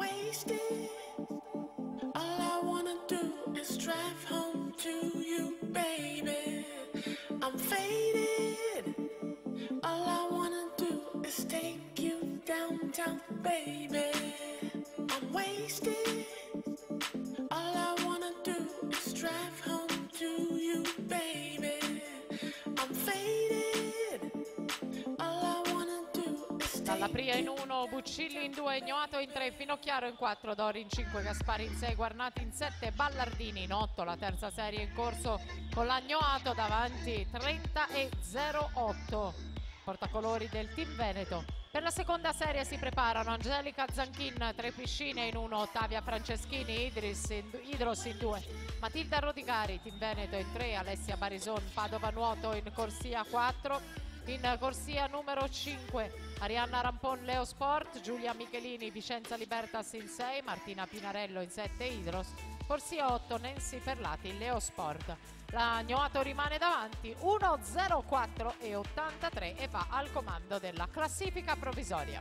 wasted. All I wanna do is drive home to you, baby. I'm faded. All I wanna do is take you downtown, baby. I'm wasted. All I wanna do is drive home to you, baby. I'm faded. All I wanna do is take Dalla Pria in 1, Buccilli in 2, Ignoato in 3, Finocchiaro in 4, Dori in 5, Gaspari in 6, Guarnati in 7, Ballardini in 8, la terza serie in corso con l'Agnoato davanti 30-08. Portacolori del team Veneto. Per la seconda serie si preparano Angelica Zanchin, 3 piscine in 1, Ottavia Franceschini, Idros in 2, Matilda Rodigari, team Veneto in 3, Alessia Barison, Padova Nuoto in corsia 4, in corsia numero 5 Arianna Rampon Leo Sport, Giulia Michelini Vicenza Libertas in 6, Martina Pinarello in 7 Idros, corsia 8 Nancy Perlati Leo Sport. L'Agnoato rimane davanti 1-0-4 e va al comando della classifica provvisoria.